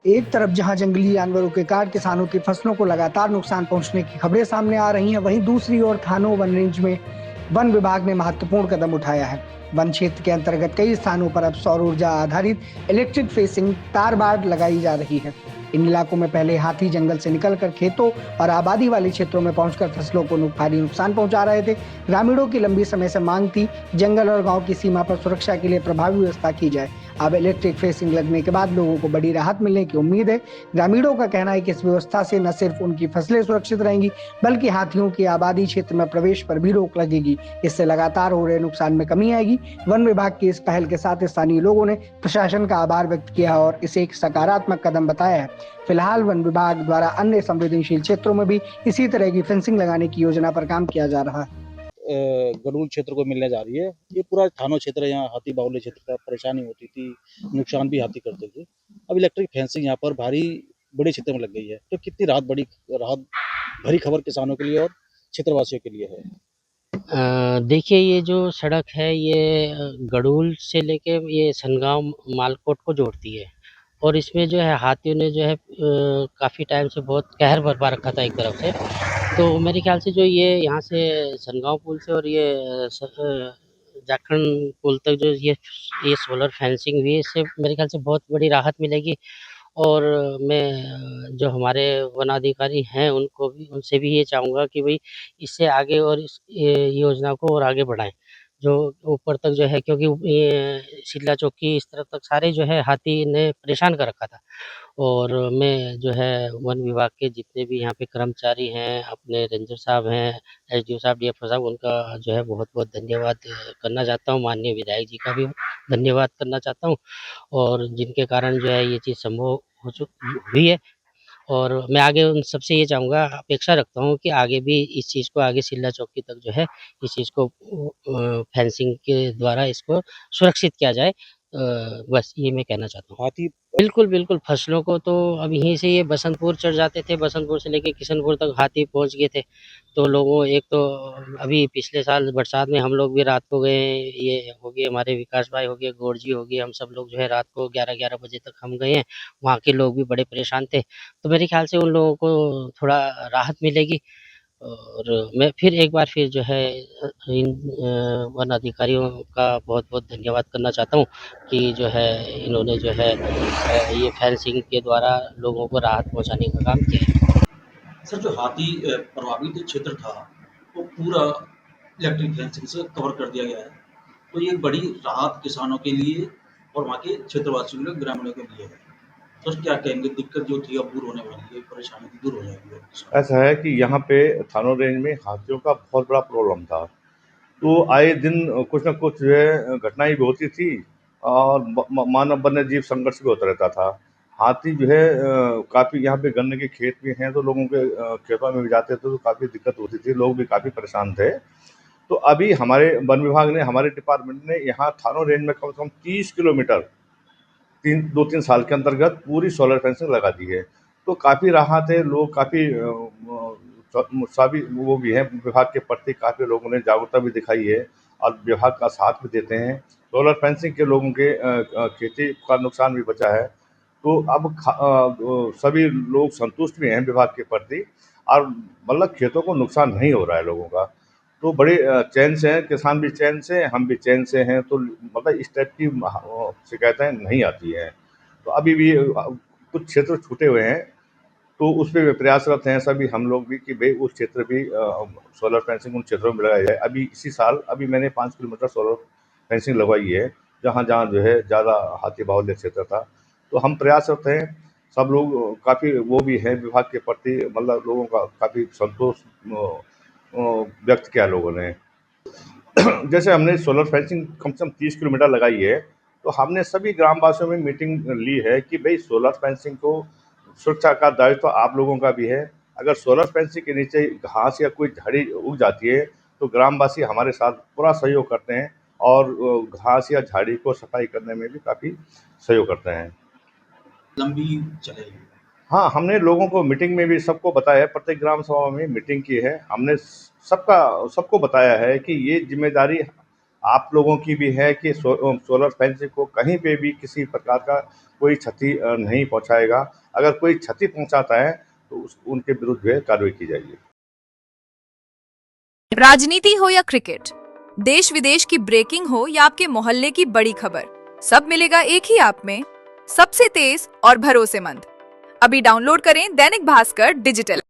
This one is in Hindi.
एक तरफ जहां जंगली जानवरों के कारण किसानों की फसलों को लगातार नुकसान पहुंचने की खबरें सामने आ रही हैं, वहीं दूसरी ओर थानों वन रेंज में वन विभाग ने महत्वपूर्ण कदम उठाया है। वन क्षेत्र के अंतर्गत कई स्थानों पर अब सौर ऊर्जा आधारित इलेक्ट्रिक फेंसिंग तार बाड़ लगाई जा रही है। इन इलाकों में पहले हाथी जंगल से निकलकर खेतों और आबादी वाले क्षेत्रों में पहुंचकर फसलों को भारी नुकसान पहुंचा रहे थे। ग्रामीणों की लंबी समय से मांग थी, जंगल और गांव की सीमा पर सुरक्षा के लिए प्रभावी व्यवस्था की जाए। अब इलेक्ट्रिक फेंसिंग लगने के बाद लोगों को बड़ी राहत मिलने की उम्मीद है। ग्रामीणों का कहना है कि इस व्यवस्था से न सिर्फ उनकी फसलें सुरक्षित रहेंगी, बल्कि हाथियों की आबादी क्षेत्र में प्रवेश पर भी रोक लगेगी। इससे लगातार हो रहे नुकसान में कमी आएगी। वन विभाग की इस पहल के साथ स्थानीय लोगों ने प्रशासन का आभार व्यक्त किया और इसे एक सकारात्मक कदम बताया है। फिलहाल वन विभाग द्वारा अन्य संवेदनशील क्षेत्रों में भी इसी तरह की फेंसिंग लगाने की योजना पर काम किया जा रहा है। गडूल क्षेत्र को मिलने जा रही है। ये पूरा थानो क्षेत्र है, यहाँ हाथी बाहुल्य क्षेत्र का परेशानी होती थी, नुकसान भी हाथी करते थे। अब इलेक्ट्रिक फेंसिंग यहाँ पर भारी बड़े क्षेत्र में लग गई है, तो कितनी राहत भरी खबर किसानों के लिए और क्षेत्रवासियों के लिए है। देखिए, ये जो सड़क है ये गडूल से लेके ये सनगांव मालकोट को जोड़ती है और इसमें जो है हाथियों ने जो है काफ़ी टाइम से बहुत कहर बरपा रखा था एक तरफ से। तो मेरे ख्याल से जो ये यहाँ से सनगांव पुल से और ये जाखंड पुल तक जो ये सोलर फेंसिंग हुई है, इससे मेरे ख्याल से बहुत बड़ी राहत मिलेगी। और मैं जो हमारे वनाधिकारी हैं उनसे भी ये चाहूँगा कि भाई इससे आगे और इस ये योजना को और आगे बढ़ाएँ। जो ऊपर तक जो है, क्योंकि ये शिमला चौकी इस तरफ तक सारे जो है हाथी ने परेशान कर रखा था। और मैं जो है वन विभाग के जितने भी यहाँ पे कर्मचारी हैं, अपने रेंजर साहब हैं, एसडीओ साहब, डीएफओ साहब, उनका जो है बहुत-बहुत धन्यवाद करना चाहता हूँ। माननीय विधायक जी का भी धन्यवाद करना चाहता हूँ और जिनके कारण जो है ये चीज़ संभव हुई है। और मैं आगे उन सबसे ये चाहूँगा, अपेक्षा रखता हूँ कि आगे भी इस चीज़ को आगे सिल्ला चौकी तक जो है इस चीज़ को फेंसिंग के द्वारा इसको सुरक्षित किया जाए। बस ये मैं कहना चाहता हूँ। हाथी बिल्कुल, बिल्कुल, फसलों को तो अब यहीं से ये बसंतपुर चढ़ जाते थे, बसंतपुर से लेके किशनपुर तक हाथी पहुँच गए थे। तो लोगों एक तो अभी पिछले साल बरसात में हम लोग भी रात को गए, ये हो गए हमारे विकास भाई हो गए, गौर जी हो गए, हम सब लोग जो है रात को 11-11 बजे तक हम गए हैं। वहाँ के लोग भी बड़े परेशान थे। तो मेरे ख्याल से उन लोगों को थोड़ा राहत मिलेगी। और मैं फिर एक बार फिर जो है इन वन अधिकारियों का बहुत-बहुत धन्यवाद करना चाहता हूँ कि जो है इन्होंने जो है ये फेंसिंग के द्वारा लोगों को राहत पहुँचाने का काम किया है। सर, जो हाथी प्रभावित क्षेत्र था, वो पूरा इलेक्ट्रिक फेंसिंग से कवर कर दिया गया है। तो ये बड़ी राहत किसानों के लिए और वहाँ के क्षेत्रवासियों के लिए, ग्रामीणों के लिए है। तो क्या कहेंगे, दिक्कत जो थी अब दूर होने वाली है, परेशानी थी दूर हो जाएगी अब? ऐसा है कि यहाँ पे थानो रेंज में हाथियों का बहुत बड़ा प्रॉब्लम था। तो आए दिन कुछ न कुछ जो है घटनाएं भी होती थी और मानव वन्य जीव संघर्ष भी होता रहता था। हाथी जो है काफ़ी यहाँ पे गन्ने के खेत भी हैं, तो लोगों के खेतों में भी जाते थे तो काफ़ी दिक्कत होती थी, लोग भी काफ़ी परेशान थे। तो अभी हमारे वन विभाग ने, हमारे डिपार्टमेंट ने यहाँ थानो रेंज में कम से कम 30 किलोमीटर 2-3 साल के अंतर्गत पूरी सोलर फेंसिंग लगा दी है। तो काफ़ी राहत है, लोग काफ़ी सभी वो भी हैं, विभाग के प्रति काफ़ी लोगों ने जागरूकता भी दिखाई है और विभाग का साथ भी देते हैं। सोलर फेंसिंग के लोगों के खेती का नुकसान भी बचा है। तो अब सभी लोग संतुष्ट भी हैं विभाग के प्रति और मतलब खेतों को नुकसान नहीं हो रहा है लोगों का। तो बड़े चैन से हैं, किसान भी चैन से हैं, हम भी चैन से हैं, तो मतलब इस टाइप की शिकायतें नहीं आती हैं। तो अभी भी कुछ क्षेत्र छूटे हुए हैं, तो उस पे भी प्रयासरत हैं सभी हम लोग भी कि भई उस क्षेत्र भी सोलर फेंसिंग उन क्षेत्रों में लगाया जाए। अभी इसी साल मैंने 5 किलोमीटर सोलर फेंसिंग लगवाई है, जहाँ-जहाँ जो है ज़्यादा हाथी बाहुल्य क्षेत्र था। तो हम प्रयासरत हैं, सब लोग काफ़ी वो भी हैं विभाग के प्रति, मतलब लोगों का काफ़ी संतोष व्यक्त किया लोगों ने। जैसे हमने सोलर फेंसिंग कम से कम 30 किलोमीटर लगाई है, तो हमने सभी ग्रामवासियों में मीटिंग ली है कि भई सोलर फेंसिंग को सुरक्षा का दायित्व तो आप लोगों का भी है। अगर सोलर फेंसिंग के नीचे घास या कोई झाड़ी उग जाती है, तो ग्रामवासी हमारे साथ पूरा सहयोग करते हैं और घास या झाड़ी को सफाई करने में भी काफ़ी सहयोग करते हैं। लंबी चलेगी। हाँ, हमने लोगों को मीटिंग में भी सबको बताया, प्रत्येक ग्राम सभा में मीटिंग की है। हमने सबको बताया है कि ये ज़िम्मेदारी आप लोगों की भी है कि सोलर फेंसिंग को कहीं पे भी किसी प्रकार का कोई क्षति नहीं पहुंचाएगा। अगर कोई क्षति पहुंचाता है तो उनके विरुद्ध जो है कार्रवाई की जाएगी। राजनीति हो या क्रिकेट, देश विदेश की ब्रेकिंग हो या आपके मोहल्ले की बड़ी खबर, सब मिलेगा एक ही ऐप में, सबसे तेज और भरोसेमंद। अभी डाउनलोड करें दैनिक भास्कर डिजिटल।